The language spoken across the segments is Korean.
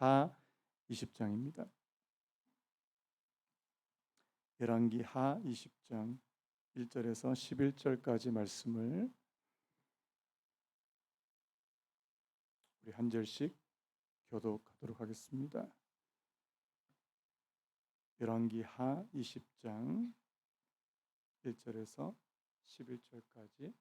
하 20장입니다. 열왕기 하 20장 1절에서 11절까지 말씀을 우리 한 절씩 교독하도록 하겠습니다. 열왕기 하 20장 1절에서 11절까지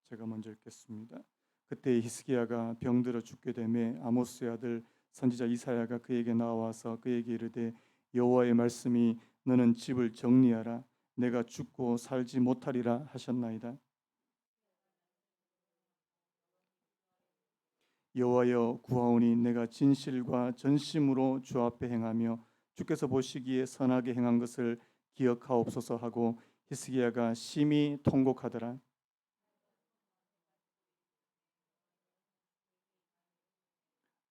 제가 먼저 읽겠습니다. 그때 히스기야가 병들어 죽게 되매 아모스의 아들 선지자 이사야가 그에게 나와서 그에게 이르되 여호와의 말씀이 너는 집을 정리하라 내가 죽고 살지 못하리라 하셨나이다. 여호와여 구하오니 내가 진실과 전심으로 주 앞에 행하며 주께서 보시기에 선하게 행한 것을 기억하옵소서 하고 히스기야가 심히 통곡하더라.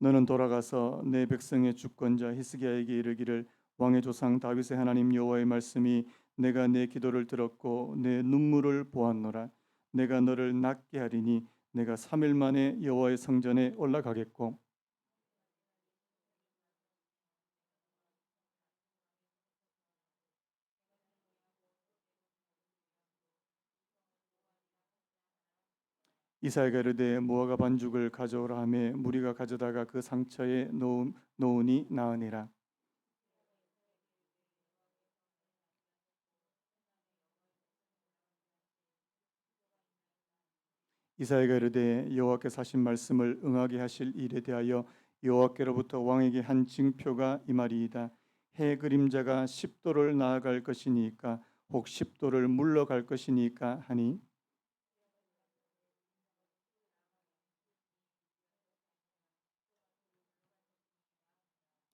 너는 돌아가서 내 백성의 주권자 히스기야에게 이르기를 왕의 조상 다윗의 하나님 여호와의 말씀이 내가 내 기도를 들었고 내 눈물을 보았노라. 내가 너를 낫게 하리니 내가 3일 만에 여호와의 성전에 올라가겠고 이사야가 이르되 무화과 반죽을 가져오라 하매 무리가 가져다가 그 상처에 놓으니 나으니라. 이사야가 이르되 여호와께서 하신 말씀을 응하게 하실 일에 대하여 여호와께로부터 왕에게 한 징표가 이 말이이다. 해 그림자가 10도를 나아갈 것이니까 혹 10도를 물러갈 것이니까 하니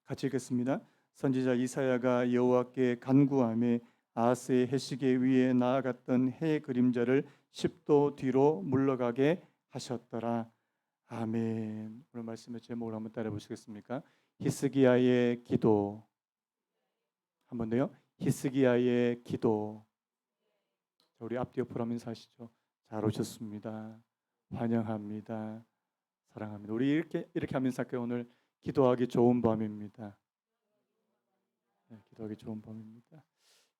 같이 읽겠습니다. 선지자 이사야가 여호와께 간구하며 아하스의 해시계 위에 나아갔던 해 그림자를 10도 뒤로 물러가게 하셨더라. 아멘. 오늘 말씀의 제목을 한번 따라 보시겠습니까? 히스기야의 기도. 한번 더요. 히스기야의 기도. 우리 앞뒤 옆으로 하면서 하시죠. 잘 오셨습니다. 환영합니다. 사랑합니다. 우리 이렇게 하면서 할게요. 오늘 기도하기 좋은 밤입니다. 네, 기도하기 좋은 밤입니다.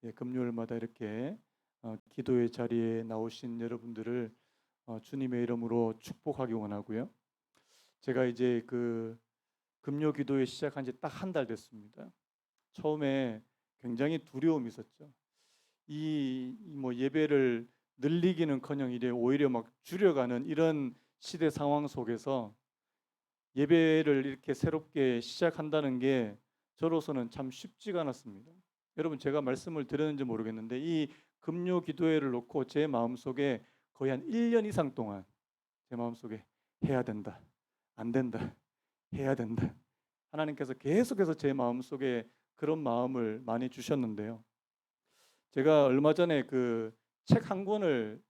예, 금요일마다 이렇게 기도의 자리에 나오신 여러분들을 주님의 이름으로 축복하기 원하고요. 제가 이제 그 금요 기도회 시작한 지 딱 한 달 됐습니다. 처음에 굉장히 두려움이 있었죠. 이 뭐 예배를 늘리기는커녕 이래 오히려 막 줄여가는 이런 시대 상황 속에서 예배를 이렇게 새롭게 시작한다는 게 저로서는 참 쉽지가 않았습니다. 여러분 제가 말씀을 드렸는지 모르겠는데 이 금요 기도회를 놓고 제 마음속에 거의 한 1년 이상 동안 제 마음속에 해야 된다, 안 된다, 해야 된다. 하나님께서 계속해서 제 마음속에 그런 마음을 많이 주셨는데요. 제가 얼마 전에 그 책 한 권을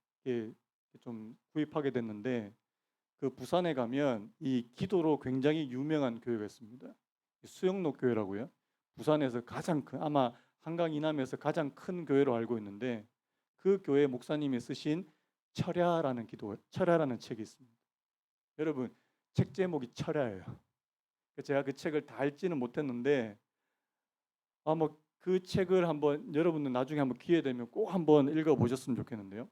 좀 구입하게 됐는데 그 부산에 가면 이 기도로 굉장히 유명한 교회가 있습니다. 수영록 교회라고요. 부산에서 가장 큰 아마 한강 이남에서 가장 큰 교회로 알고 있는데 그 교회 목사님이 쓰신 철야라는 책이 있습니다. 여러분 책 제목이 철야예요. 제가 그 책을 다 읽지는 못했는데 아마 그 책을 한번 여러분들 나중에 한번 기회 되면 꼭 한번 읽어보셨으면 좋겠는데요.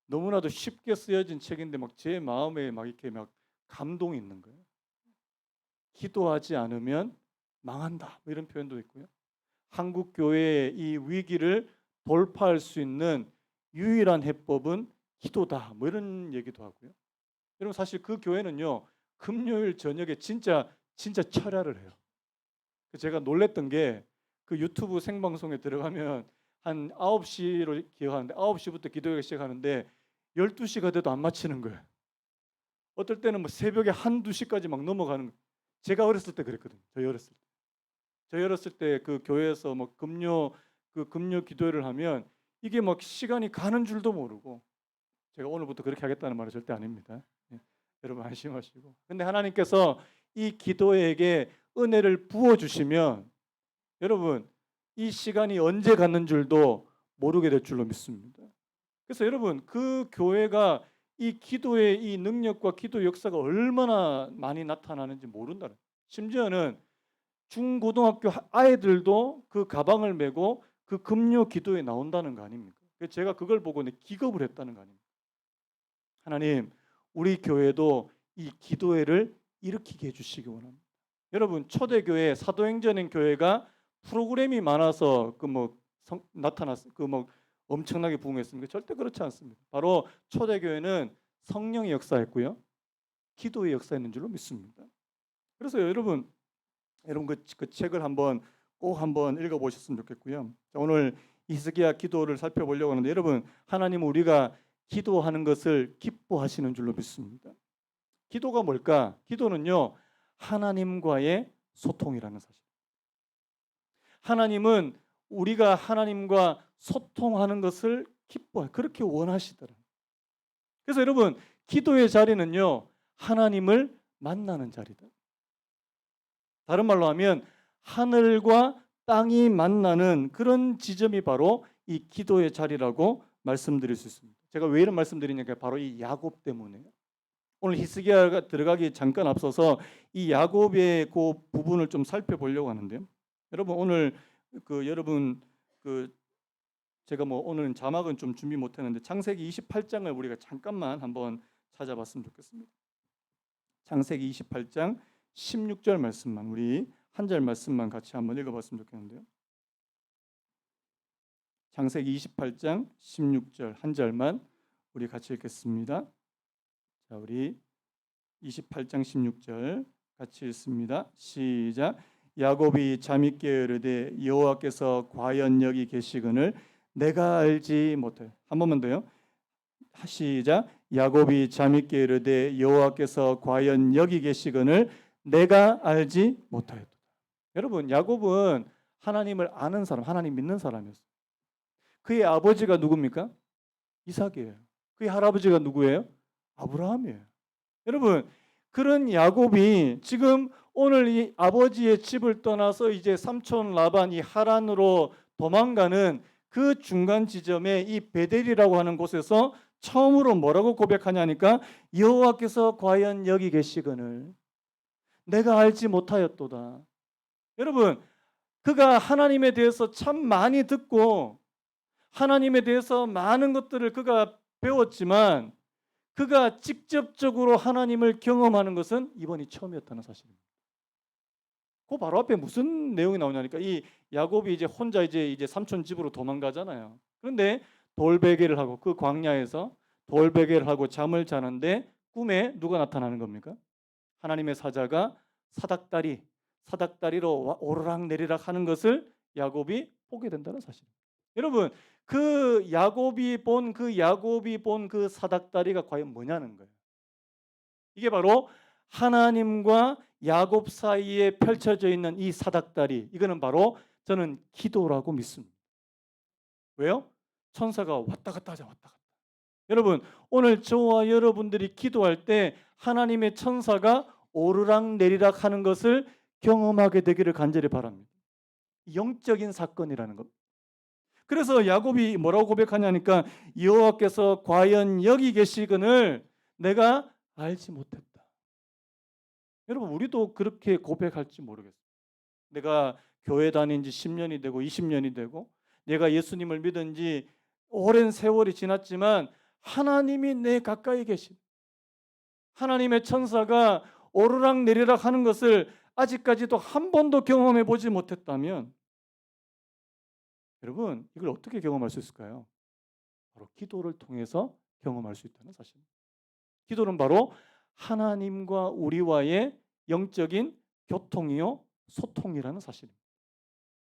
너무나도 쉽게 쓰여진 책인데 막 제 마음에 막 이렇게 막 감동이 있는 거예요. 기도하지 않으면 망한다 이런 표현도 있고요. 한국 교회의 이 위기를 돌파할 수 있는 유일한 해법은 기도다 뭐 이런 얘기도 하고요. 여러분 사실 그 교회는요 금요일 저녁에 진짜 철야를 해요. 제가 놀랬던 게 그 유튜브 생방송에 들어가면 한 9시로 기억하는데 9시부터 기도회가 시작하는데 12시가 돼도 안 마치는 거예요. 어떨 때는 뭐 새벽에 1-2시까지 막 넘어가는 거예요. 제가 어렸을 때 그랬거든요. 저희 어렸을 때 그 교회에서 뭐 금요 기도회를 하면 이게 막 시간이 가는 줄도 모르고 제가 오늘부터 그렇게 하겠다는 말은 절대 아닙니다. 예, 여러분 안심하시고. 근데 하나님께서 이 기도회에게 은혜를 부어 주시면 여러분 이 시간이 언제 갔는 줄도 모르게 될 줄로 믿습니다. 그래서 여러분 그 교회가 이 기도의 이 능력과 기도 역사가 얼마나 많이 나타나는지 모른다는 거예요. 심지어는 중고등학교 아이들도 그 가방을 메고 그 금요 기도에 나온다는 거 아닙니까? 제가 그걸 보고 기겁을 했다는 거 아닙니까? 하나님, 우리 교회도 이 기도회를 일으키게 해주시기 원합니다. 여러분, 초대교회 사도행전의 교회가 프로그램이 많아서 나타났 엄청나게 부흥했습니까? 절대 그렇지 않습니다. 바로 초대교회는 성령의 역사였고요, 기도의 역사였는 줄로 믿습니다. 그래서 여러분 그 책을 꼭 한번 읽어보셨으면 좋겠고요. 자, 오늘 히스기야 기도를 살펴보려고 하는데, 여러분, 하나님은 우리가 기도하는 것을 기뻐하시는 줄로 믿습니다. 기도가 뭘까? 기도는요, 하나님과의 소통이라는 사실. 하나님은 우리가 하나님과 소통하는 것을 그렇게 원하시더라. 그래서 여러분, 기도의 자리는요, 하나님을 만나는 자리다. 다른 말로 하면 하늘과 땅이 만나는 그런 지점이 바로 이 기도의 자리라고 말씀드릴 수 있습니다. 제가 왜 이런 말씀드리냐면 바로 이 야곱 때문에요. 오늘 히스기야가 들어가기 잠깐 앞서서 이 야곱의 그 부분을 좀 살펴보려고 하는데요. 여러분, 오늘 제가 오늘은 자막은 좀 준비 못했는데 창세기 28장을 우리가 잠깐만 한번 찾아봤으면 좋겠습니다. 창세기 28장 16절 말씀만, 우리 한 절 말씀만 같이 한번 읽어봤으면 좋겠는데요. 창세기 28장 16절 한 절만 우리 같이 읽겠습니다. 자, 우리 28장 16절 같이 읽습니다. 시작. 야곱이 잠이 깨어 이르되 여호와께서 과연 여기 계시거늘 내가 알지 못해. 한 번만 더요. 시작. 야곱이 잠이 깨어 이르되 여호와께서 과연 여기 계시거늘 내가 알지 못하였다. 여러분, 야곱은 하나님을 아는 사람, 하나님 믿는 사람이었어요. 그의 아버지가 누굽니까? 이삭이에요. 그의 할아버지가 누구예요? 아브라함이에요. 여러분, 그런 야곱이 지금 오늘 이 아버지의 집을 떠나서 이제 삼촌 라반 이 하란으로 도망가는 그 중간 지점에 이 베델이라고 하는 곳에서 처음으로 뭐라고 고백하냐니까, 여호와께서 과연 여기 계시거늘 내가 알지 못하였도다. 여러분, 그가 하나님에 대해서 참 많이 듣고 하나님에 대해서 많은 것들을 그가 배웠지만 그가 직접적으로 하나님을 경험하는 것은 이번이 처음이었다는 사실입니다. 그 바로 앞에 무슨 내용이 나오냐니까, 이 야곱이 이제 혼자 이제 삼촌 집으로 도망가잖아요. 그런데 돌베개를 하고 그 광야에서 돌베개를 하고 잠을 자는데 꿈에 누가 나타나는 겁니까? 하나님의 사자가 사닥다리로 오르락내리락 하는 것을 야곱이 보게 된다는 사실. 여러분, 그 야곱이 본 그 사닥다리가 과연 뭐냐는 거예요. 이게 바로 하나님과 야곱 사이에 펼쳐져 있는 이 사닥다리, 이거는 바로 저는 기도라고 믿습니다. 왜요? 천사가 왔다 갔다 하자, 왔다 갔다. 여러분, 오늘 저와 여러분들이 기도할 때 하나님의 천사가 오르락내리락 하는 것을 경험하게 되기를 간절히 바랍니다. 영적인 사건이라는 것. 그래서 야곱이 뭐라고 고백하냐니까, 여호와께서 과연 여기 계시거늘 내가 알지 못했다. 여러분, 우리도 그렇게 고백할지 모르겠어요. 내가 교회 다닌 지 10년이 되고 20년이 되고 내가 예수님을 믿은 지 오랜 세월이 지났지만 하나님이 내 가까이 계신, 하나님의 천사가 오르락내리락 하는 것을 아직까지도 한 번도 경험해 보지 못했다면, 여러분, 이걸 어떻게 경험할 수 있을까요? 바로 기도를 통해서 경험할 수 있다는 사실입니다. 기도는 바로 하나님과 우리와의 영적인 교통이요, 소통이라는 사실입니다.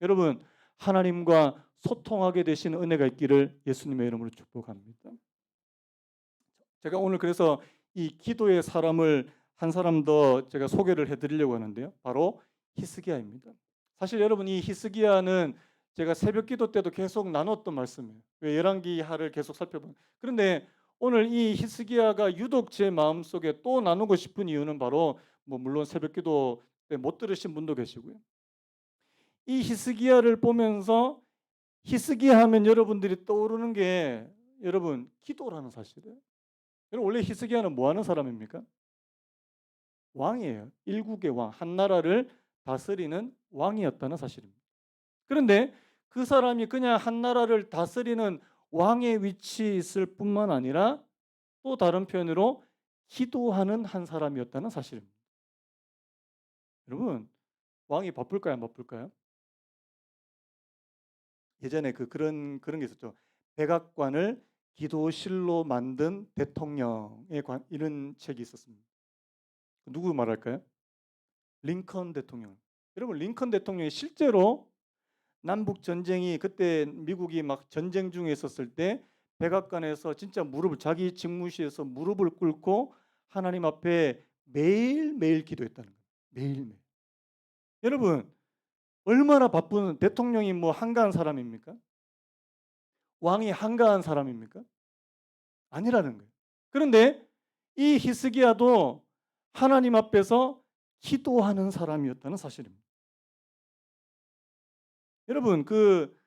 여러분, 하나님과 소통하게 되시는 은혜가 있기를 예수님의 이름으로 축복합니다. 제가 오늘 그래서 이 기도의 사람을 한 사람 더 제가 소개를 해드리려고 하는데요. 바로 히스기야입니다. 사실 여러분, 이 히스기야는 제가 새벽 기도 때도 계속 나눴던 말씀이에요. 왜 열왕기하를 계속 살펴보면. 그런데 오늘 이 히스기야가 유독 제 마음속에 또 나누고 싶은 이유는 바로 물론 새벽 기도 때 못 들으신 분도 계시고요. 이 히스기야를 보면서 히스기야 하면 여러분들이 떠오르는 게 여러분 기도라는 사실이에요. 여러분, 원래 히스기야는 뭐 하는 사람입니까? 왕이에요. 일국의 왕, 한 나라를 다스리는 왕이었다는 사실입니다. 그런데 그 사람이 그냥 한 나라를 다스리는 왕의 위치에 있을 뿐만 아니라 또 다른 표현으로 기도하는 한 사람이었다는 사실입니다. 여러분, 왕이 바쁠까요, 안 바쁠까요? 예전에 그런 게 있었죠. 백악관을 기도실로 만든 대통령에 관한 이런 책이 있었습니다. 누구 말할까요? 링컨 대통령. 여러분, 링컨 대통령이 실제로 남북 전쟁이 그때 미국이 막 전쟁 중에 있었을 때 백악관에서 진짜 무릎을 자기 직무실에서 무릎을 꿇고 하나님 앞에 매일매일 기도했다는 거예요. 매일매일. 여러분, 얼마나 바쁜 대통령이 뭐 한가한 사람입니까? 왕이 한가한 사람입니까? 아니라는 거예요. 그런데 이 히스기야도 하나님 앞에서 기도하는 사람이었다는 사실입니다. 여러분, 그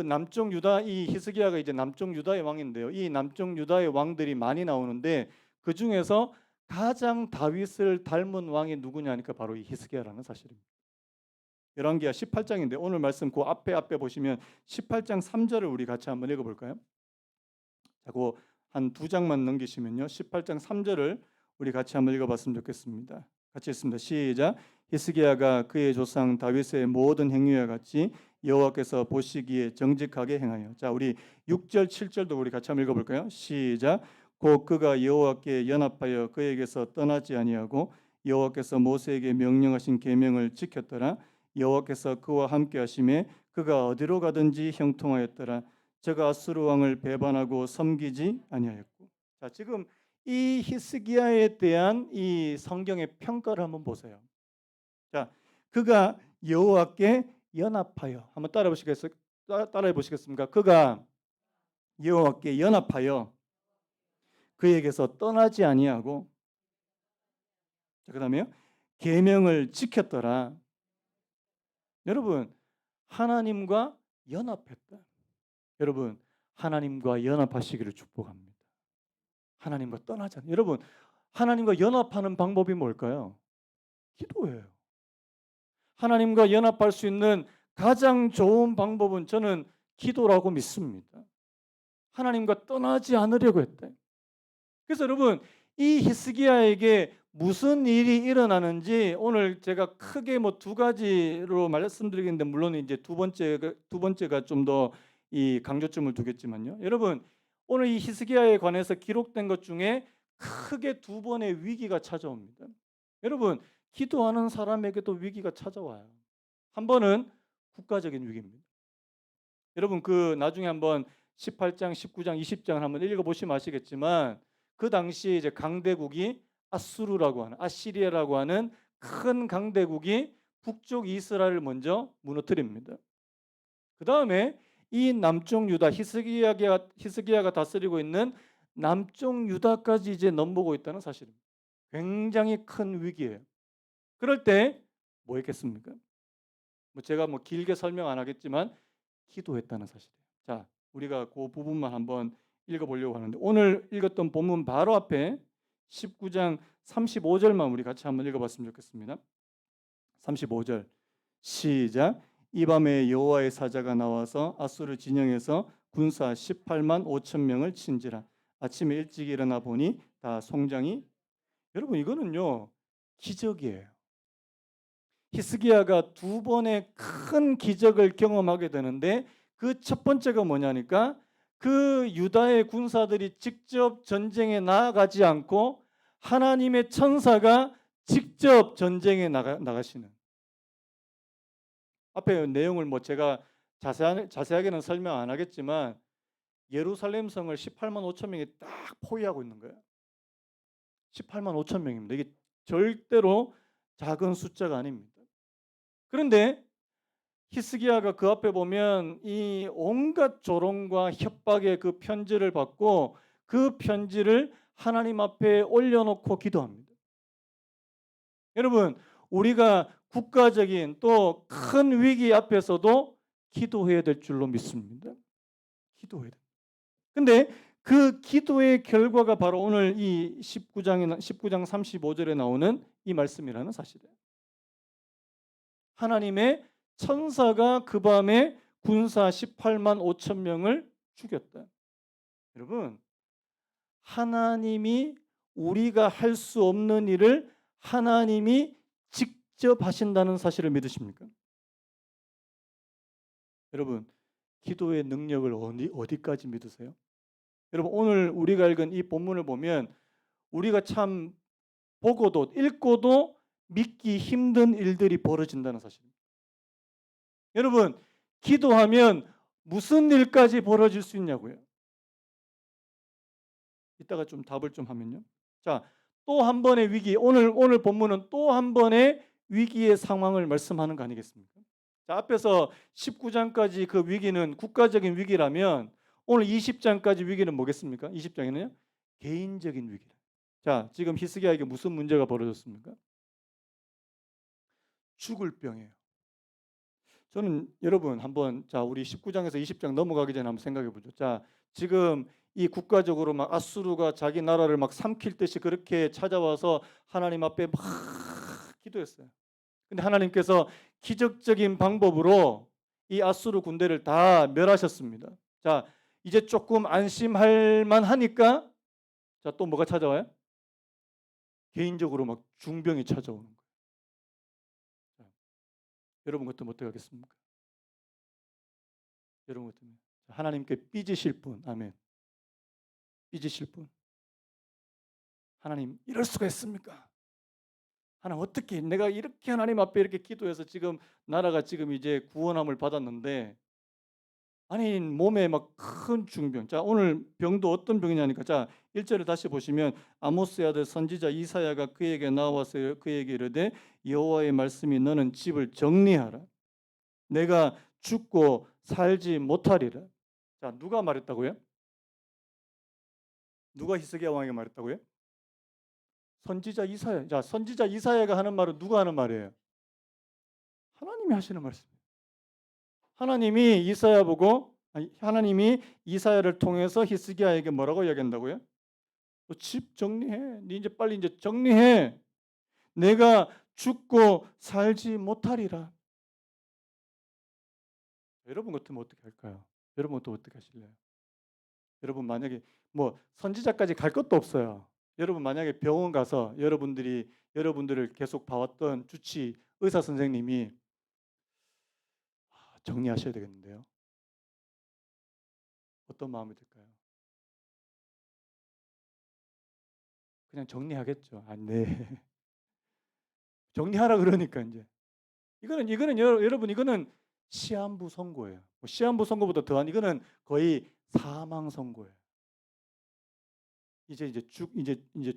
남쪽 유다, 이 히스기야가 이제 남쪽 유다의 왕인데요. 이 남쪽 유다의 왕들이 많이 나오는데 그 중에서 가장 다윗을 닮은 왕이 누구냐 하니까 바로 이 히스기야라는 사실입니다. 열왕기하 18장인데 오늘 말씀 그 앞에 보시면 18장 3절을 우리 같이 한번 읽어볼까요? 자, 그한 두 장만 넘기시면요. 18장 3절을 우리 같이 한번 읽어봤으면 좋겠습니다. 같이 읽습니다. 시작. 히스기야가 그의 조상 다윗의 모든 행위와 같이 여호와께서 보시기에 정직하게 행하여. 자, 우리 6절 7절도 우리 같이 한번 읽어볼까요? 시작. 곧 그가 여호와께 연합하여 그에게서 떠나지 아니하고 여호와께서 모세에게 명령하신 계명을 지켰더라. 여호와께서 그와 함께 하심에 그가 어디로 가든지 형통하였더라. 저가 아수르 왕을 배반하고 섬기지 아니하였고. 자, 지금 이 히스기야에 대한 이 성경의 평가를 한번 보세요. 자, 그가 여호와께 연합하여. 한번 따라해 보시겠습니까? 그가 여호와께 연합하여 그에게서 떠나지 아니하고. 자, 그다음에요. 계명을 지켰더라. 여러분, 하나님과 연합했다. 여러분, 하나님과 연합하시기를 축복합니다. 하나님과 떠나지 않아요. 여러분, 하나님과 연합하는 방법이 뭘까요? 기도예요. 하나님과 연합할 수 있는 가장 좋은 방법은 저는 기도라고 믿습니다. 하나님과 떠나지 않으려고 했대. 그래서 여러분, 이 히스기야에게 무슨 일이 일어나는지 오늘 제가 크게 뭐 두 가지로 말씀드리겠는데, 물론 이제 두 번째가 좀 더 이 강조점을 두겠지만요. 여러분, 오늘 이 히스기야에 관해서 기록된 것 중에 크게 두 번의 위기가 찾아옵니다. 여러분, 기도하는 사람에게도 위기가 찾아와요. 한 번은 국가적인 위기입니다. 여러분, 그 나중에 한번 18장, 19장, 20장을 한번 읽어보시면 아시겠지만 그 당시에 이제 강대국이 아수르라고 하는, 아시리아라고 하는 큰 강대국이 북쪽 이스라엘을 먼저 무너뜨립니다. 그 다음에 이 남쪽 유다, 히스기야가 다스리고 있는 남쪽 유다까지 이제 넘보고 있다는 사실입니다. 굉장히 큰 위기예요. 그럴 때 뭐 했겠습니까? 제가 길게 설명 안 하겠지만 기도했다는 사실이에요. 자, 우리가 그 부분만 한번 읽어보려고 하는데, 오늘 읽었던 본문 바로 앞에 19장 35절만 우리 같이 한번 읽어봤으면 좋겠습니다. 35절 시작. 이 밤에 여호와의 사자가 나와서 아수르 진영에서 군사 18만 5천 명을 친지라. 아침에 일찍 일어나 보니 다 송장이. 여러분, 이거는요 기적이에요. 히스기야가 두 번의 큰 기적을 경험하게 되는데 그 첫 번째가 뭐냐니까 그 유다의 군사들이 직접 전쟁에 나아가지 않고 하나님의 천사가 직접 전쟁에 나가시는. 앞에 내용을 제가 자세하게는 설명 안 하겠지만 예루살렘 성을 18만 5천 명이 딱 포위하고 있는 거예요. 18만 5천 명입니다. 이게 절대로 작은 숫자가 아닙니다. 그런데 히스기야가 그 앞에 보면 이 온갖 조롱과 협박의 그 편지를 받고 그 편지를 하나님 앞에 올려놓고 기도합니다. 여러분, 우리가 국가적인 또 큰 위기 앞에서도 기도해야 될 줄로 믿습니다. 기도해야 돼요. 근데 그 기도의 결과가 바로 오늘 이 19장 35절에 나오는 이 말씀이라는 사실이에요. 하나님의 천사가 그 밤에 군사 18만 5천 명을 죽였다. 여러분, 하나님이 우리가 할 수 없는 일을 하나님이 직접 하신다는 사실을 믿으십니까? 여러분, 기도의 능력을 어디까지 믿으세요? 여러분, 오늘 우리가 읽은 이 본문을 보면 우리가 참 보고도 읽고도 믿기 힘든 일들이 벌어진다는 사실입니다. 여러분, 기도하면 무슨 일까지 벌어질 수 있냐고요? 이따가 좀 답을 좀 하면요. 자, 또 한 번의 위기, 오늘 본문은 또 한 번의 위기의 상황을 말씀하는 거 아니겠습니까? 자, 앞에서 19장까지 그 위기는 국가적인 위기라면 오늘 20장까지 위기는 뭐겠습니까? 20장에는요. 개인적인 위기다. 자, 지금 히스기야에게 무슨 문제가 벌어졌습니까? 죽을 병이에요. 저는 여러분 한번 자 우리 19장에서 20장 넘어가기 전에 한번 생각해 보죠. 자, 지금 이 국가적으로 막 아수르가 자기 나라를 막 삼킬 듯이 그렇게 찾아와서 하나님 앞에 막 기도했어요. 근데 하나님께서 기적적인 방법으로 이 아수르 군대를 다 멸하셨습니다. 자, 이제 조금 안심할 만하니까 자, 또 뭐가 찾아와요? 개인적으로 막 중병이 찾아오는 거예요. 자, 여러분 같으면 어떻게 하겠습니까? 여러분 같으면 하나님께 삐지실 분, 아멘. 삐지실 분. 하나님 이럴 수가 있습니까? 하나님 어떻게 내가 이렇게 하나님 앞에 이렇게 기도해서 지금 나라가 지금 이제 구원함을 받았는데 아니 몸에 막 큰 중병. 자, 오늘 병도 어떤 병이냐니까. 자, 1절을 다시 보시면 아모스의 아들 선지자 이사야가 그에게 나와서 그에게 이르되 여호와의 말씀이 너는 집을 정리하라. 내가 죽고 살지 못하리라. 자, 누가 말했다고요? 누가 히스기야 왕에게 말했다고요? 선지자 이사야. 자, 선지자 이사야가 하는 말은 누가 하는 말이에요? 하나님이 하시는 말씀이에요. 하나님이 이사야 보고 하나님이 이사야를 통해서 히스기야에게 뭐라고 이야기한다고요? 너 집 정리해. 네 이제 빨리 이제 정리해. 내가 죽고 살지 못하리라. 여러분 같으면 어떻게 할까요? 여러분 또 어떻게 하실래요? 여러분 만약에 뭐 선지자까지 갈 것도 없어요. 여러분 만약에 병원 가서 여러분들을 계속 봐왔던 주치 의사 선생님이 정리하셔야 되겠는데요. 어떤 마음이 들까요? 그냥 정리하겠죠. 아, 네. 정리하라 그러니까 이제 이거는 여러분 이거는 시한부 선고예요. 뭐 시한부 선고보다 더한 이거는 거의 사망 선고예요. 이제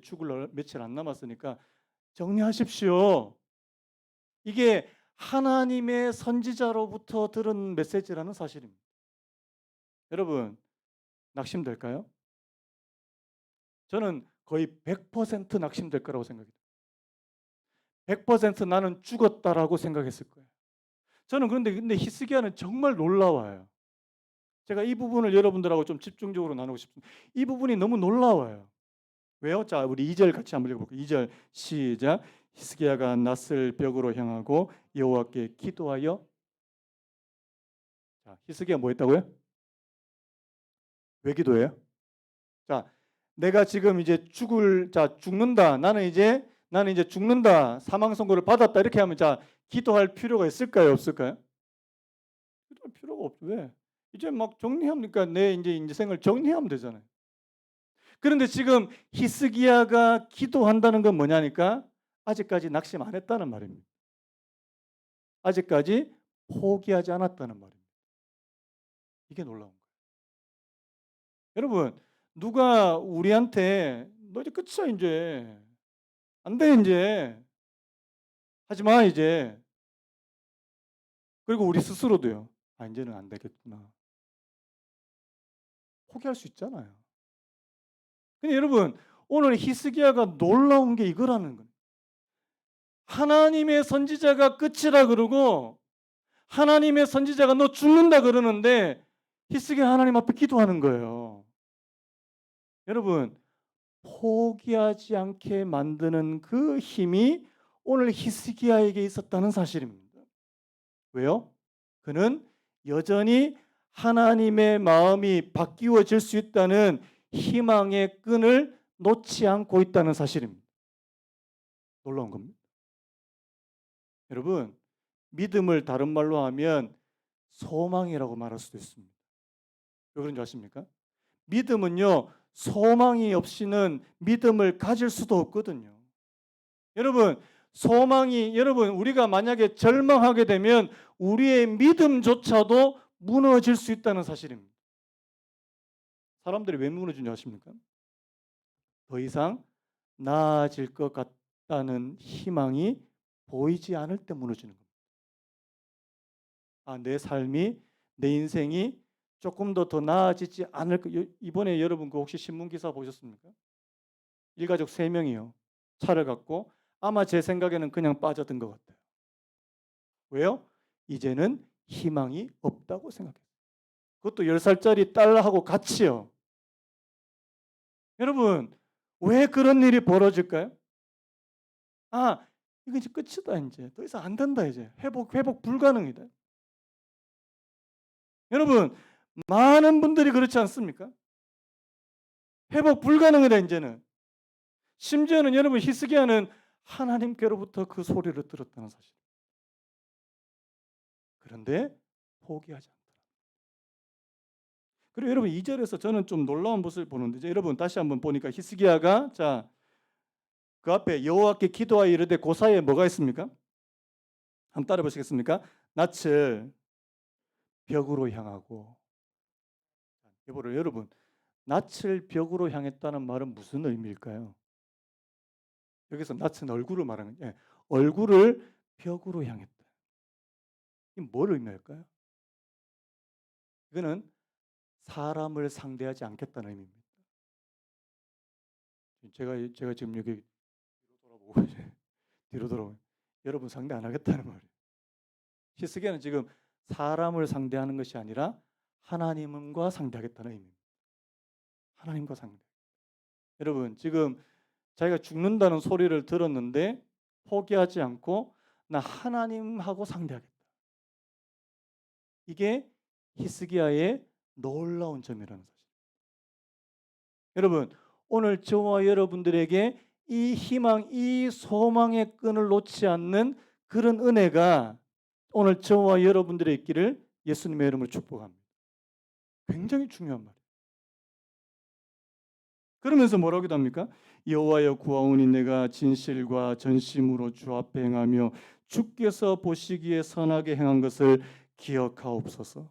죽을 며칠 안 남았으니까 정리하십시오. 이게 하나님의 선지자로부터 들은 메시지라는 사실입니다. 여러분 낙심될까요? 저는 거의 100% 낙심될 거라고 생각해요. 100% 나는 죽었다라고 생각했을 거예요. 저는 근데 히스기야는 정말 놀라워요. 제가 이 부분을 여러분들하고 좀 집중적으로 나누고 싶습니다. 이 부분이 너무 놀라워요. 왜요? 자, 우리 2절 같이 한번 읽어볼게요. 2절 시작. 히스기야가 낯을 벽으로 향하고 여호와께 기도하여. 자, 히스기야 뭐 했다고요? 왜 기도해요? 자, 내가 지금 이제 죽는다. 나는 이제 죽는다. 사망 선고를 받았다. 이렇게 하면 자, 기도할 필요가 있을까요? 없을까요? 기도할 필요가 없죠. 왜? 이제 막 정리합니까? 내 이제 인생을 정리하면 되잖아요. 그런데 지금 히스기야가 기도한다는 건 뭐냐니까? 아직까지 낙심 안 했다는 말입니다. 아직까지 포기하지 않았다는 말입니다. 이게 놀라운 거예요. 여러분, 누가 우리한테 너 이제 끝이야 이제 안 돼 이제 하지 마 이제 그리고 우리 스스로도요. 아 이제는 안 되겠구나. 포기할 수 있잖아요. 근데 여러분 오늘 히스기야가 놀라운 게 이거라는 거예요. 하나님의 선지자가 끝이라 그러고 하나님의 선지자가 너 죽는다 그러는데 히스기야 하나님 앞에 기도하는 거예요. 여러분 포기하지 않게 만드는 그 힘이 오늘 히스기야에게 있었다는 사실입니다. 왜요? 그는 여전히 하나님의 마음이 바뀌어질 수 있다는 희망의 끈을 놓지 않고 있다는 사실입니다. 놀라운 겁니다. 여러분, 믿음을 다른 말로 하면 소망이라고 말할 수도 있습니다. 왜 그런지 아십니까? 믿음은요, 소망이 없이는 믿음을 가질 수도 없거든요. 여러분, 여러분, 우리가 만약에 절망하게 되면 우리의 믿음조차도 무너질 수 있다는 사실입니다. 사람들이 왜 무너지는지 아십니까? 더 이상 나아질 것 같다는 희망이 보이지 않을 때 무너지는 겁니다. 내 삶이, 내 인생이 조금 더 나아지지 않을 거. 이번에 여러분 그 혹시 신문 기사 보셨습니까? 일가족 3명이요. 차를 갖고 아마 제 생각에는 그냥 빠져든 것 같아요. 왜요? 이제는 희망이 없다고 생각해요. 그것도 10살짜리 딸하고 같이요. 여러분, 왜 그런 일이 벌어질까요? 이거 이제 끝이다 이제. 더 이상 안 된다 이제. 회복 불가능이다. 여러분, 많은 분들이 그렇지 않습니까? 회복 불가능이다 이제는. 심지어는 여러분 히스기야는 하나님께로부터 그 소리를 들었다는 사실. 그런데 포기하지 않더라. 그리고 여러분 2절에서 저는 좀 놀라운 모습을 보는데 이제 여러분 다시 한번 보니까 히스기야가 그 앞에 여호와께 기도하여 이르되 그 사이에 뭐가 있습니까? 한번 따라 보시겠습니까? 낯을 벽으로 향하고. 여러분, 낯을 벽으로 향했다는 말은 무슨 의미일까요? 여기서 낯은 얼굴을 말하는 거예요. 얼굴을 벽으로 향했다. 이게 뭘 의미할까요? 이거는 사람을 상대하지 않겠다는 의미입니다. 제가 지금 여기 뒤로 돌아보고 뒤로 돌아보고 여러분 상대 안 하겠다는 말이에요. 히스기야는 지금 사람을 상대하는 것이 아니라 하나님과 상대하겠다는 의미입니다. 하나님과 상대. 여러분 지금 자기가 죽는다는 소리를 들었는데 포기하지 않고 나 하나님하고 상대하겠다. 이게 히스기야의 놀라운 점이라는 사실. 여러분 오늘 저와 여러분들에게 이 희망, 이 소망의 끈을 놓지 않는 그런 은혜가 오늘 저와 여러분들의 있기를 예수님의 이름으로 축복합니다. 굉장히 중요한 말이에요. 그러면서 뭐라고 기도합니까? 여호와여 구하오니 내가 진실과 전심으로 주 앞에 행하며 주께서 보시기에 선하게 행한 것을 기억하옵소서.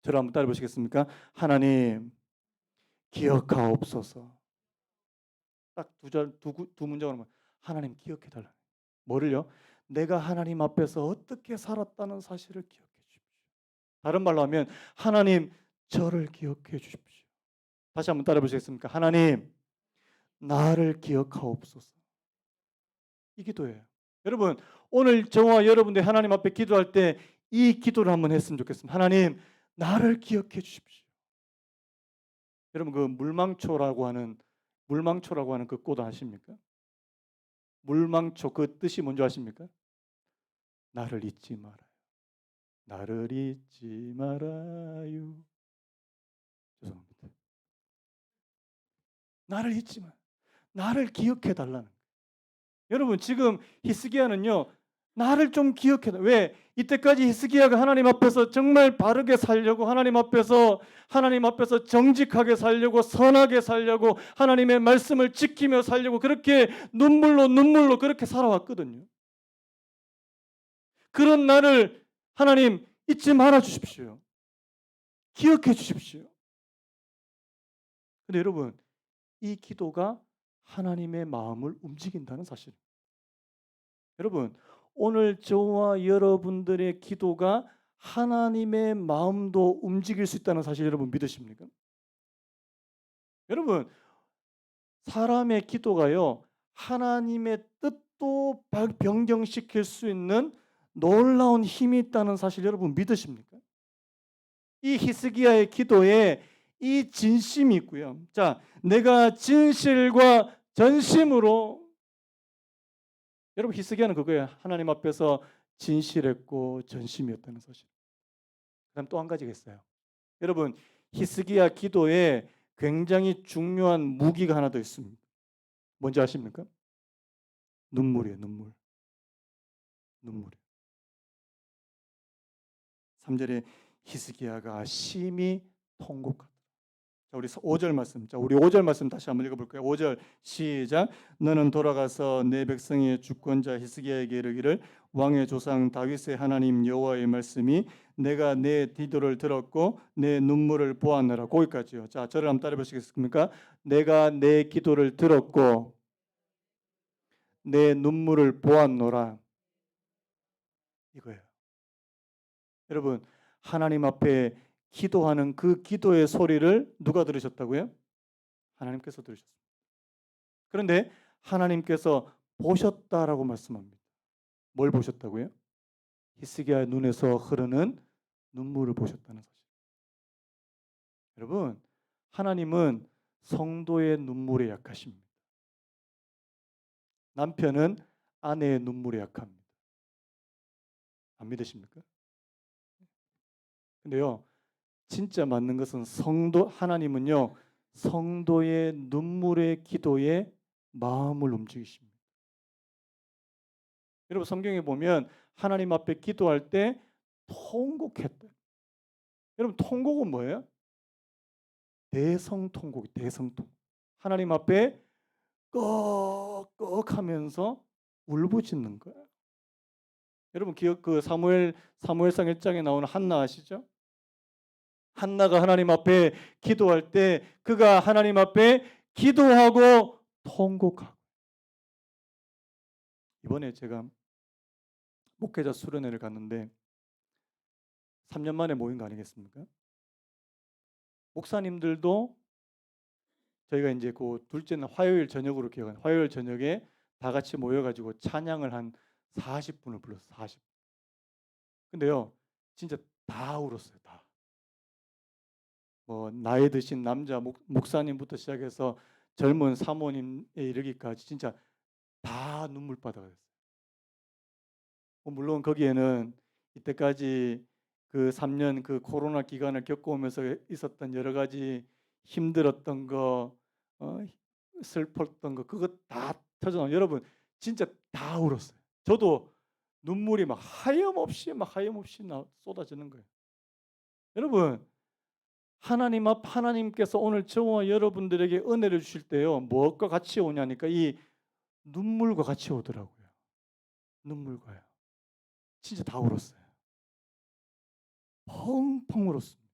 저를 한번 따라 보시겠습니까? 하나님 기억하옵소서. 딱 두 문장으로 하나님 기억해 달라. 뭐를요? 내가 하나님 앞에서 어떻게 살았다는 사실을 기억해 주십시오. 다른 말로 하면 하나님 저를 기억해 주십시오. 다시 한번 따라 보시겠습니까? 하나님 나를 기억하옵소서. 이 기도예요. 여러분 오늘 저와 여러분들 하나님 앞에 기도할 때 이 기도를 한번 했으면 좋겠습니다. 하나님 나를 기억해 주십시오. 여러분 그 물망초라고 하는 그 꽃 아십니까? 물망초 그 뜻이 뭔지 아십니까? 나를 잊지 말아요. 나를 잊지 말아요. 죄송합니다. 나를 잊지 마. 나를 기억해 달라는 거예요. 여러분 지금 히스기야는요. 나를 좀 기억해 달. 왜? 이때까지 히스기야가 하나님 앞에서 정말 바르게 살려고 하나님 앞에서 정직하게 살려고 선하게 살려고 하나님의 말씀을 지키며 살려고 그렇게 눈물로 그렇게 살아왔거든요. 그런 나를 하나님 잊지 말아 주십시오. 기억해 주십시오. 근데 여러분 이 기도가 하나님의 마음을 움직인다는 사실. 여러분 오늘 저와 여러분들의 기도가 하나님의 마음도 움직일 수 있다는 사실 여러분 믿으십니까? 여러분 사람의 기도가요 하나님의 뜻도 변경시킬 수 있는 놀라운 힘이 있다는 사실 여러분 믿으십니까? 이 히스기야의 기도에 이 진심이 있고요. 자, 내가 진실과 전심으로 여러분 히스기야는 그거예요. 하나님 앞에서 진실했고 전심이었다는 사실. 그다음 또 한 가지가 있어요. 여러분 히스기야 기도에 굉장히 중요한 무기가 하나 더 있습니다. 뭔지 아십니까? 눈물이에요. 눈물. 눈물이에요. 3절에 히스기야가 심히 통곡하다. 자, 우리 5절 말씀. 자, 우리 5절 말씀 다시 한번 읽어볼까요? 5절 시작. 너는 돌아가서 내 백성의 주권자 히스기야에게 이르기를 왕의 조상 다윗의 하나님 여호와의 말씀이 내가 내 기도를 들었고 내 눈물을 보았노라. 거기까지요. 자, 저를 한번 따라 보시겠습니까? 내가 내 기도를 들었고 내 눈물을 보았노라. 이거예요. 여러분, 하나님 앞에 기도하는 그 기도의 소리를 누가 들으셨다고요? 하나님께서 들으셨습니다. 그런데 하나님께서 보셨다라고 말씀합니다. 뭘 보셨다고요? 히스기야의 눈에서 흐르는 눈물을 보셨다는 사실. 여러분, 하나님은 성도의 눈물에 약하십니다. 남편은 아내의 눈물에 약합니다. 안 믿으십니까? 근데요, 진짜 맞는 것은 하나님은요, 성도의 눈물의 기도에 마음을 움직이십니다. 여러분 성경에 보면 하나님 앞에 기도할 때 통곡했다. 여러분 통곡은 뭐예요? 대성통곡, 대성통. 하나님 앞에 꺽꺽하면서 울부짖는 거예요. 여러분 사무엘상 1장에 나오는 한나 아시죠? 한나가 하나님 앞에 기도할 때 그가 하나님 앞에 기도하고 통곡하고. 이번에 제가 목회자 수련회를 갔는데 3년 만에 모인 거 아니겠습니까? 목사님들도 저희가 이제 그 둘째 날 화요일 저녁으로 기억하는 화요일 저녁에 다 같이 모여가지고 찬양을 한 40분을 불렀어요. 40분. 근데요, 진짜 다 울었어요. 다. 뭐 나이 드신 남자 목사님부터 시작해서 젊은 사모님에 이르기까지 진짜 다 눈물바다가 됐어요. 물론 거기에는 이때까지 그 3년 그 코로나 기간을 겪어오면서 있었던 여러 가지 힘들었던 거, 슬펐던 거 그거 다 터져나와. 여러분 진짜 다 울었어요. 저도 눈물이 막 하염없이 쏟아지는 거예요. 여러분 하나님께서 오늘 저와 여러분들에게 은혜를 주실 때요 무엇과 같이 오냐니까 이 눈물과 같이 오더라고요. 눈물과요. 진짜 다 울었어요. 펑펑 울었습니다.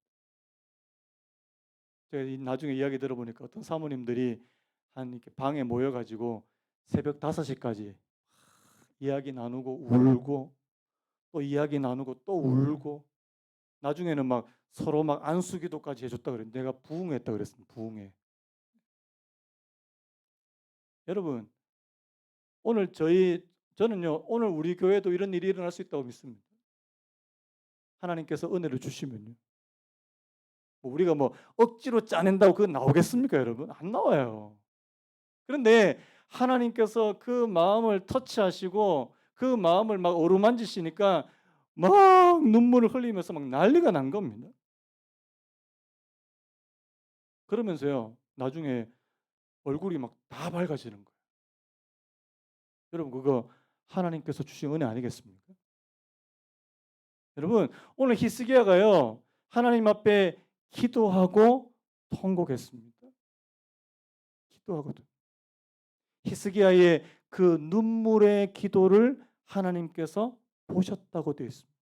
제가 나중에 이야기 들어보니까 어떤 사모님들이 한 이렇게 방에 모여가지고 새벽 5시까지 이야기 나누고 울고 또 이야기 나누고 또 울고 나중에는 막 서로 막 안수기도까지 해줬다 그랬는데 내가 부흥했다 그랬습니다. 부흥회. 여러분 저는요 오늘 우리 교회도 이런 일이 일어날 수 있다고 믿습니다. 하나님께서 은혜를 주시면요. 우리가 뭐 억지로 짜낸다고 그거 나오겠습니까, 여러분? 안 나와요. 그런데 하나님께서 그 마음을 터치하시고 그 마음을 막 어루만지시니까 막 눈물을 흘리면서 막 난리가 난 겁니다. 그러면서요, 나중에 얼굴이 막 다 밝아지는 거예요. 여러분, 그거 하나님께서 주신 은혜 아니겠습니까? 여러분, 오늘 히스기야가요, 하나님 앞에 기도하고 통곡했습니다. 기도하거든. 히스기야의 그 눈물의 기도를 하나님께서 보셨다고 되어 있습니다.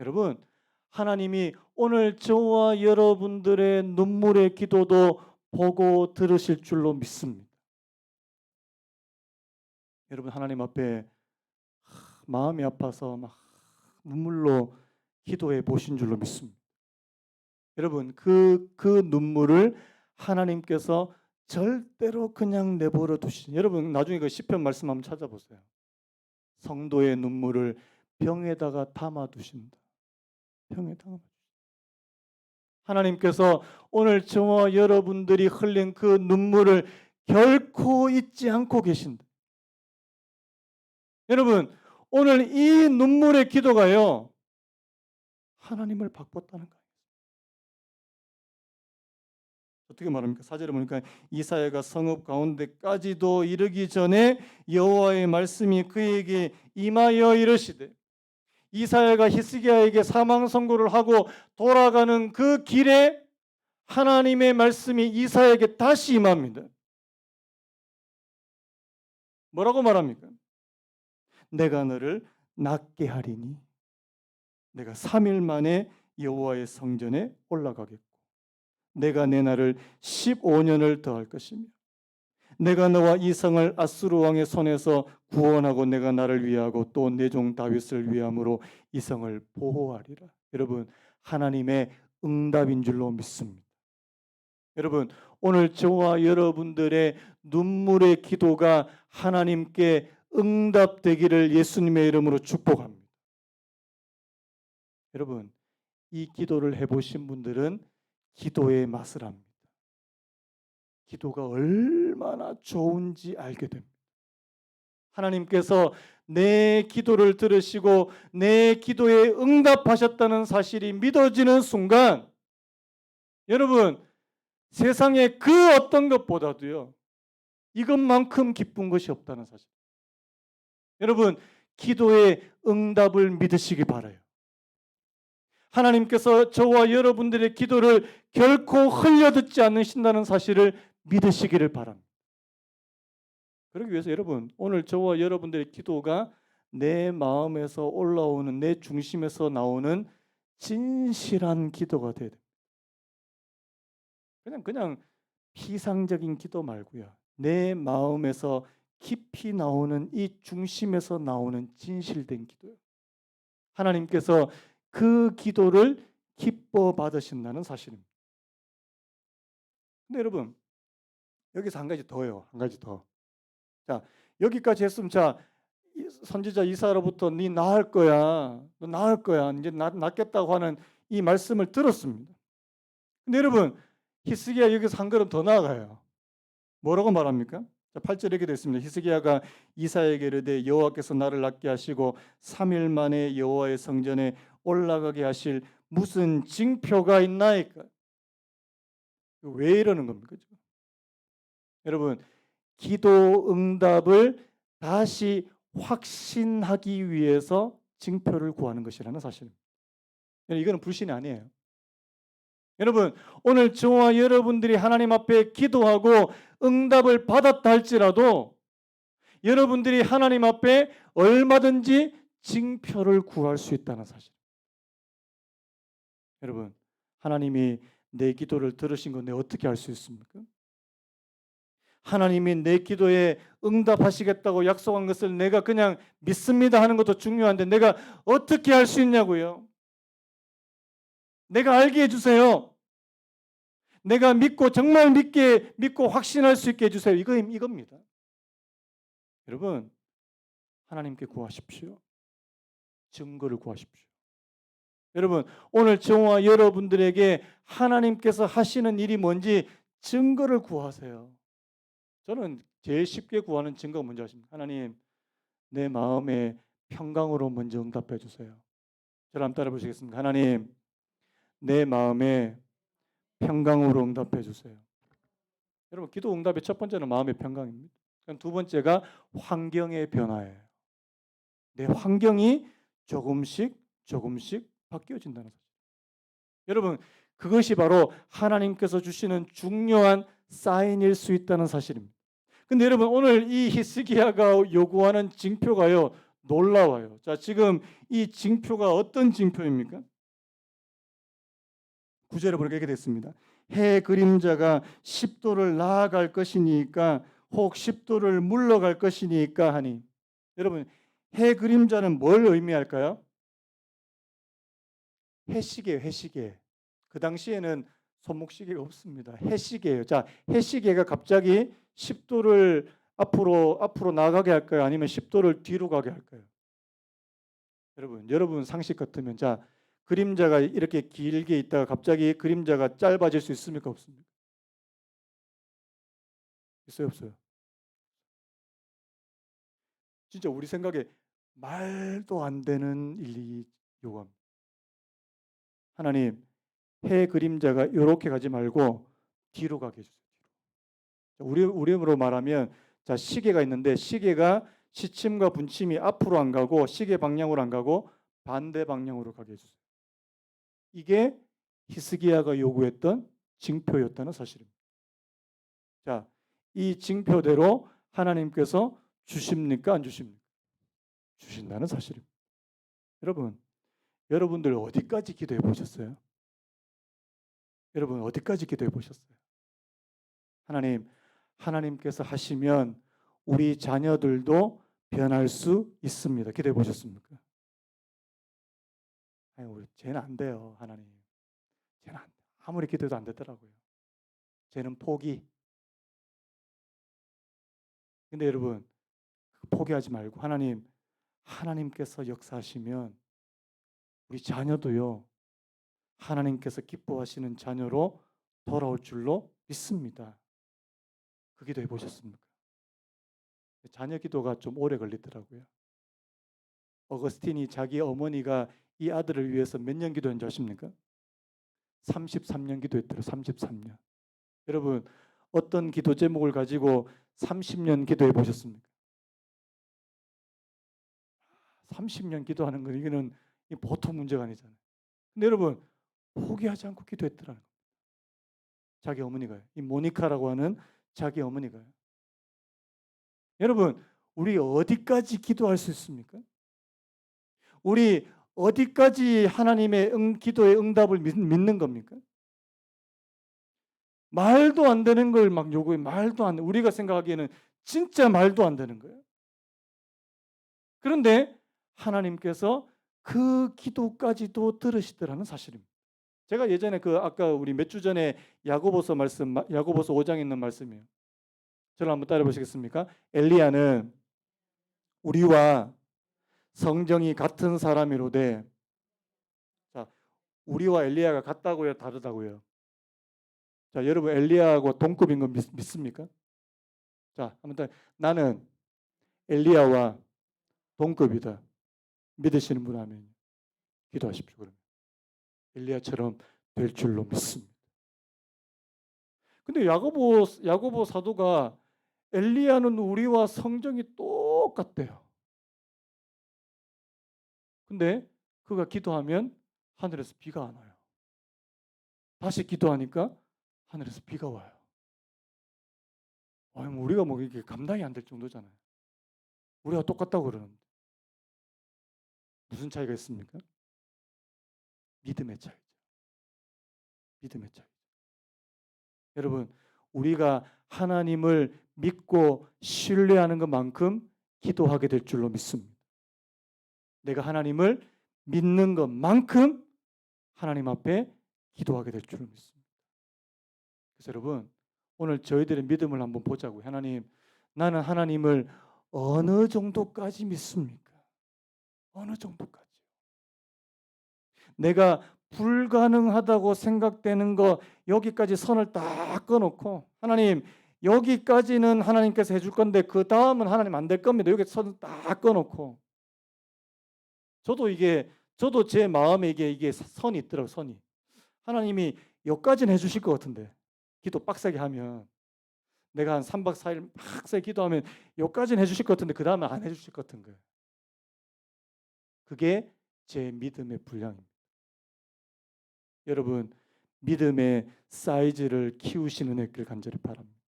여러분, 하나님이 오늘 저와 여러분들의 눈물의 기도도 보고 들으실 줄로 믿습니다. 여러분 하나님 앞에 마음이 아파서 막 눈물로 기도해 보신 줄로 믿습니다. 여러분 그 눈물을 하나님께서 절대로 그냥 내버려 두시지. 여러분 나중에 그 시편 말씀 한번 찾아보세요. 성도의 눈물을 병에다가 담아 두신다. 병에 담아 두신다. 하나님께서 오늘 저와 여러분들이 흘린 그 눈물을 결코 잊지 않고 계신다. 여러분, 오늘 이 눈물의 기도가요, 하나님을 바꿨다는 거예요. 어떻게 말합니까? 4절에 보니까 이사야가 성읍 가운데까지도 이르기 전에 여호와의 말씀이 그에게 임하여 이르시되, 이사야가 히스기야에게 사망 선고를 하고 돌아가는 그 길에 하나님의 말씀이 이사야에게 다시 임합니다. 뭐라고 말합니까? 내가 너를 낫게 하리니 내가 3일 만에 여호와의 성전에 올라가겠고 내가 내 날을 15년을 더할 것이며 내가 너와 이 성을 아수르 왕의 손에서 구원하고 내가 나를 위하고 또 내 종 다윗을 위함으로 이 성을 보호하리라. 여러분, 하나님의 응답인 줄로 믿습니다. 여러분, 오늘 저와 여러분들의 눈물의 기도가 하나님께 응답되기를 예수님의 이름으로 축복합니다. 여러분, 이 기도를 해보신 분들은 기도의 맛을 압니다. 기도가 얼마나 좋은지 알게 됩니다. 하나님께서 내 기도를 들으시고 내 기도에 응답하셨다는 사실이 믿어지는 순간, 여러분, 세상에 그 어떤 것보다도요, 이것만큼 기쁜 것이 없다는 사실. 여러분, 기도의 응답을 믿으시기 바라요. 하나님께서 저와 여러분들의 기도를 결코 흘려듣지 않으신다는 사실을 믿으시기를 바랍니다. 그러기 위해서 여러분, 오늘 저와 여러분들의 기도가 내 마음에서 올라오는, 내 중심에서 나오는 진실한 기도가 돼야 됩니다. 그냥 피상적인 기도 말고요, 내 마음에서 깊이 나오는, 이 중심에서 나오는 진실된 기도요. 하나님께서 그 기도를 기뻐 받으신다는 사실입니다. 근데 여러분, 여기서 한 가지 더요. 한 가지 더. 자, 여기까지 했으면, 자, 선지자 이사야로부터 네 나을 거야, 너 나을 거야, 이제 낫겠다고 하는 이 말씀을 들었습니다. 근데 여러분, 히스기야 여기서 한 걸음 더 나아가요. 뭐라고 말합니까? 자, 8절에 이렇게 되어 있습니다. 히스기야가 이사야에게 이르되 여호와께서 나를 낫게 하시고 3일 만에 여호와의 성전에 올라가게 하실 무슨 징표가 있나이까? 왜 이러는 겁니까? 여러분, 기도 응답을 다시 확신하기 위해서 징표를 구하는 것이라는 사실입니다. 이거는 불신이 아니에요. 여러분, 오늘 저와 여러분들이 하나님 앞에 기도하고 응답을 받았다 할지라도 여러분들이 하나님 앞에 얼마든지 징표를 구할 수 있다는 사실. 여러분, 하나님이 내 기도를 들으신 건 내가 어떻게 알 수 있습니까? 하나님이 내 기도에 응답하시겠다고 약속한 것을 내가 그냥 믿습니다 하는 것도 중요한데 내가 어떻게 알 수 있냐고요? 내가 알게 해주세요. 내가 믿고 정말 믿고 확신할 수 있게 해주세요. 이겁니다. 여러분, 하나님께 구하십시오. 증거를 구하십시오. 여러분, 오늘 저와 여러분들에게 하나님께서 하시는 일이 뭔지 증거를 구하세요. 저는 제일 쉽게 구하는 증거가 뭔지 아십니까? 하나님, 내 마음에 평강으로 먼저 응답해 주세요. 저를 한번 따라 보시겠습니까? 하나님, 내 마음에 평강으로 응답해 주세요. 여러분, 기도 응답의 첫 번째는 마음의 평강입니다. 두 번째가 환경의 변화예요. 내 환경이 조금씩 바뀌어진다는 사실. 여러분, 그것이 바로 하나님께서 주시는 중요한 사인일 수 있다는 사실입니다. 근데 여러분, 오늘 이 히스기야가 요구하는 징표가요, 놀라워요. 자, 지금 이 징표가 어떤 징표입니까? 9절에 보니까 이렇게 됐습니다. 해 그림자가 10도를 나아갈 것이니까 혹 10도를 물러갈 것이니까 하니. 여러분, 해 그림자는 뭘 의미할까요? 해시계예요, 해시계. 그 당시에는 손목시계가 없습니다. 해시계예요. 자, 해시계가 갑자기 10도를 앞으로 나가게 할까요? 아니면 10도를 뒤로 가게 할까요? 여러분 상식 같으면, 자, 그림자가 이렇게 길게 있다가 갑자기 그림자가 짧아질 수 있습니까? 없습니까? 있어요, 없어요? 진짜 우리 생각에 말도 안 되는 일이 요구합니다. 하나님, 해 그림자가 이렇게 가지 말고 뒤로 가게 해주세요. 우리로 말하면 자 시계가 있는데 시계가 시침과 분침이 앞으로 안 가고 시계 방향으로 안 가고 반대 방향으로 가게 해주세요. 이게 히스기야가 요구했던 징표였다는 사실입니다. 자, 이 징표대로 하나님께서 주십니까 안 주십니까? 주신다는 사실입니다. 여러분, 여러분들 어디까지 기도해 보셨어요? 여러분 어디까지 기도해 보셨어요? 하나님, 하나님께서 하시면 우리 자녀들도 변할 수 있습니다. 기도해 보셨습니까? 아니, 우리 쟤는 안 돼요, 하나님. 쟤는 안 돼. 아무리 기도해도 안 되더라고요. 쟤는 포기. 근데 여러분, 포기하지 말고 하나님, 하나님께서 역사하시면 우리 자녀도요, 하나님께서 기뻐하시는 자녀로 돌아올 줄로 믿습니다. 그 기도 해보셨습니까? 자녀 기도가 좀 오래 걸리더라고요. 어거스틴이 자기 어머니가 이 아들을 위해서 몇 년 기도한 줄 아십니까? 33년 기도했더라고요. 33년. 여러분, 어떤 기도 제목을 가지고 30년 기도해 보셨습니까? 30년 기도하는 건 이거는 보통 문제가 아니잖아요. 근데 여러분, 포기하지 않고 기도했더라는 거예요. 자기 어머니가요. 이 모니카라고 하는 자기 어머니가요. 여러분, 우리 어디까지 기도할 수 있습니까? 우리 어디까지 하나님의 기도의 응답을 믿는 겁니까? 말도 안 되는 걸 막 요구해. 말도 안 돼. 우리가 생각하기에는 진짜 말도 안 되는 거예요. 그런데 하나님께서 그 기도까지도 들으시더라는 사실입니다. 제가 예전에 아까 우리 몇 주 전에 야고보서 말씀, 야고보서 5장에 있는 말씀이에요. 저를 한번 따라 보시겠습니까? 엘리야는 우리와 성정이 같은 사람이로되, 자, 우리와 엘리야가 같다고요, 다르다고요? 자, 여러분 엘리야하고 동급인 거 믿습니까? 자, 한번 나는 엘리야와 동급이다. 믿으시는 분 하면 기도하십시오. 그러면 엘리야처럼 될 줄로 믿습니다. 근데 야고보 사도가 엘리야는 우리와 성정이 똑같대요. 근데 그가 기도하면 하늘에서 비가 안 와요. 다시 기도하니까 하늘에서 비가 와요. 우리가 뭐 이게 감당이 안 될 정도잖아요. 우리가 똑같다고 그러는데 무슨 차이가 있습니까? 믿음의 차이죠. 믿음의 차이. 여러분, 우리가 하나님을 믿고 신뢰하는 것만큼 기도하게 될 줄로 믿습니다. 내가 하나님을 믿는 것만큼 하나님 앞에 기도하게 될 줄로 믿습니다. 그래서 여러분, 오늘 저희들의 믿음을 한번 보자고요. 하나님, 나는 하나님을 어느 정도까지 믿습니까? 어느 정도까지? 내가 불가능하다고 생각되는 거 여기까지 선을 딱 꺼놓고 하나님 여기까지는 하나님께서 해줄 건데 그 다음은 하나님 안 될 겁니다. 여기 선 딱 꺼놓고 저도 제 마음에 이게 선이 있더라고요. 선이 하나님이 여기까지는 해주실 것 같은데 기도 빡세게 하면 내가 한 3박 4일 빡세게 기도하면 여기까지는 해주실 것 같은데 그 다음은 안 해주실 것 같은 거예요. 그게 제 믿음의 분량입니다. 여러분 믿음의 사이즈를 키우시는 애길 간절히 바랍니다.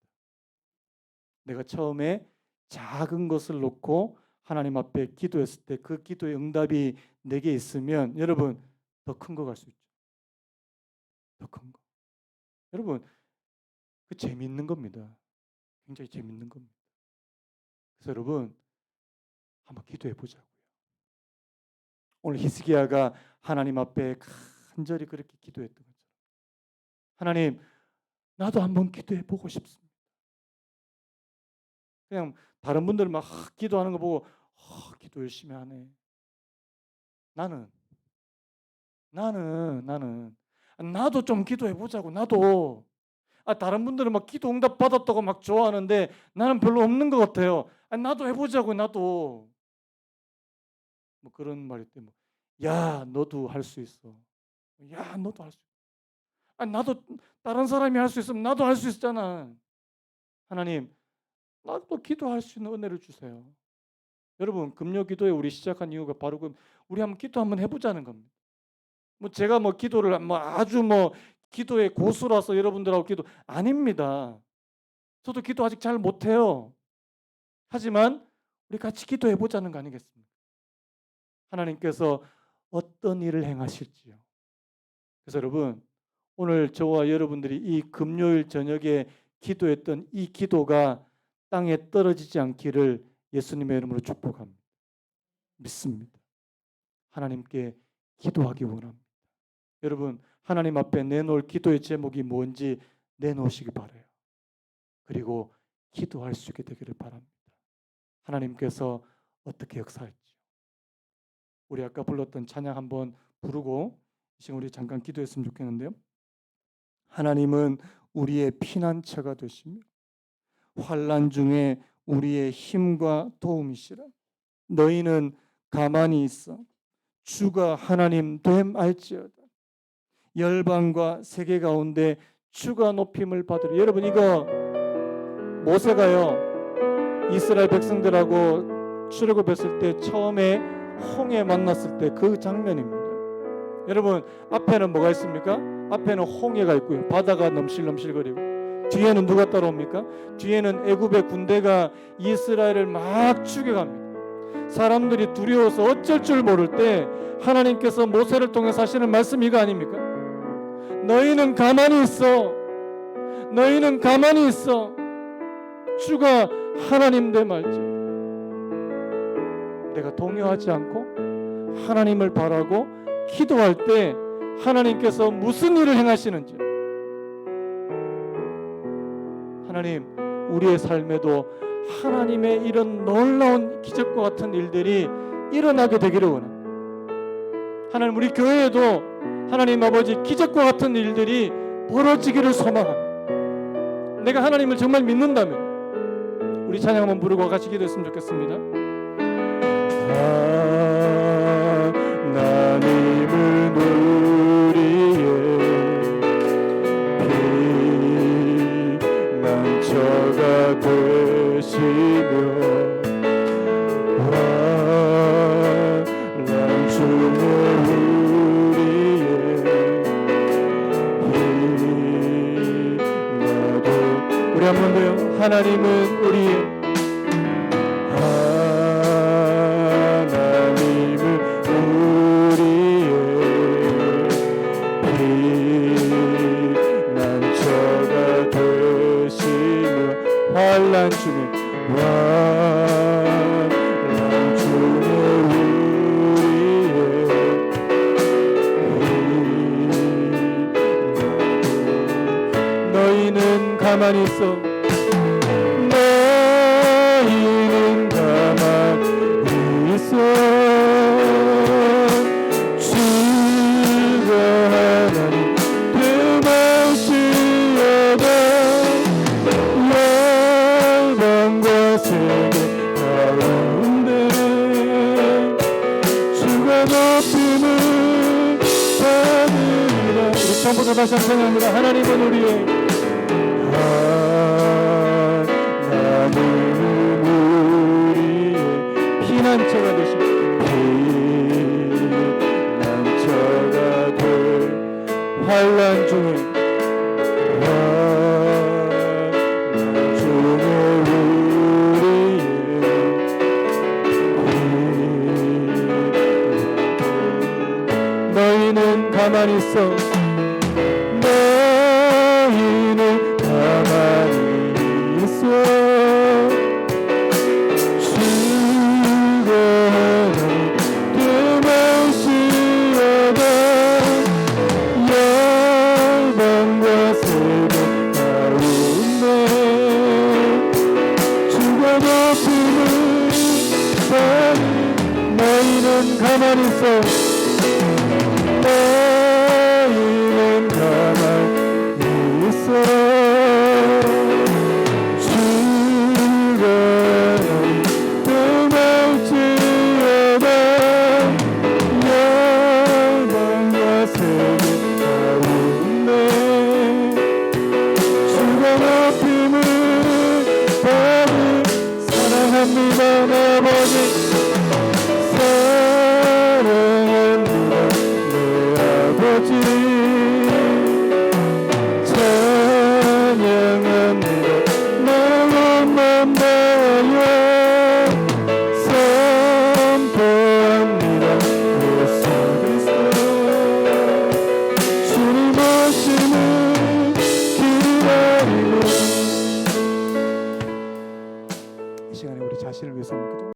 내가 처음에 작은 것을 놓고 하나님 앞에 기도했을 때 그 기도의 응답이 내게 있으면 여러분 더 큰 거 갈 수 있죠. 더 큰 거. 여러분 그 재미있는 겁니다. 굉장히 재미있는 겁니다. 그래서 여러분 한번 기도해 보자고요. 오늘 히스기야가 하나님 앞에 간절히 그렇게 기도했던 것처럼 하나님 나도 한번 기도해 보고 싶습니다. 그냥 다른 분들 막 기도하는 거 보고 기도 열심히 하네. 나는 나도 좀 기도해 보자고. 나도 다른 분들은 막 기도 응답 받았다고 막 좋아하는데 나는 별로 없는 것 같아요. 나도 해보자고. 나도 뭐 그런 말이 때문에 야 너도 할 수 있어. 야 너도 할 수 있어. 아니 나도 다른 사람이 할 수 있으면 나도 할 수 있잖아. 하나님 나도 기도할 수 있는 은혜를 주세요. 여러분 금요 기도에 우리 시작한 이유가 바로 우리 한번 기도 한번 해보자는 겁니다. 뭐 제가 뭐 기도를 뭐 아주 뭐 기도의 고수라서 여러분들하고 기도 아닙니다. 저도 기도 아직 잘 못해요. 하지만 우리 같이 기도해 보자는 거 아니겠습니까? 하나님께서 어떤 일을 행하실지요. 그래서 여러분 오늘 저와 여러분들이 이 금요일 저녁에 기도했던 이 기도가 땅에 떨어지지 않기를 예수님의 이름으로 축복합니다. 믿습니다. 하나님께 기도하기 원합니다. 여러분 하나님 앞에 내놓을 기도의 제목이 뭔지 내놓으시기 바라요. 그리고 기도할 수 있게 되기를 바랍니다. 하나님께서 어떻게 역사할지 우리 아까 불렀던 찬양 한번 부르고 지금 우리 잠깐 기도했으면 좋겠는데요. 하나님은 우리의 피난처가 되시며 환난 중에 우리의 힘과 도움이시라. 너희는 가만히 있어 주가 하나님 됨 알지어다. 열방과 세계 가운데 주가 높임을 받으리. 여러분 이거 모세가요 이스라엘 백성들하고 출애굽했을 때 처음에 홍해 만났을 때 그 장면입니다. 여러분 앞에는 뭐가 있습니까? 앞에는 홍해가 있고요. 바다가 넘실넘실거리고 뒤에는 누가 따라옵니까? 뒤에는 애굽의 군대가 이스라엘을 막 죽여갑니다. 사람들이 두려워서 어쩔 줄 모를 때 하나님께서 모세를 통해서 하시는 말씀이 이거 아닙니까? 너희는 가만히 있어. 너희는 가만히 있어. 주가 하나님 됨 알지. 내가 동요하지 않고 하나님을 바라고 기도할 때 하나님께서 무슨 일을 행하시는지 하나님 우리의 삶에도 하나님의 이런 놀라운 기적과 같은 일들이 일어나게 되기를 원합니다. 하나님 우리 교회에도 하나님 아버지 기적과 같은 일들이 벌어지기를 소망합니다. 내가 하나님을 정말 믿는다면 우리 찬양 한번 부르고 같이 기도했으면 좋겠습니다. 하나님은 우리의 피난처가 되시며 환난 중에 우리의 힘나도 우리 한 번 더요. 하나님은 우리의 환난 중에 우리의 너희는 가만히 있어. 너희는 가만히 있어. 주가 하나님 됨할지어다. 열방과 세계 가운데 주가 높임을 받으리라. 우리 처음부터 다시 한번 생각합니다. 하나님은 우리의 피난처가 되시고 피난처가 될 환난 중에 너희는 가만히 있어. 너희는 가만히 있어.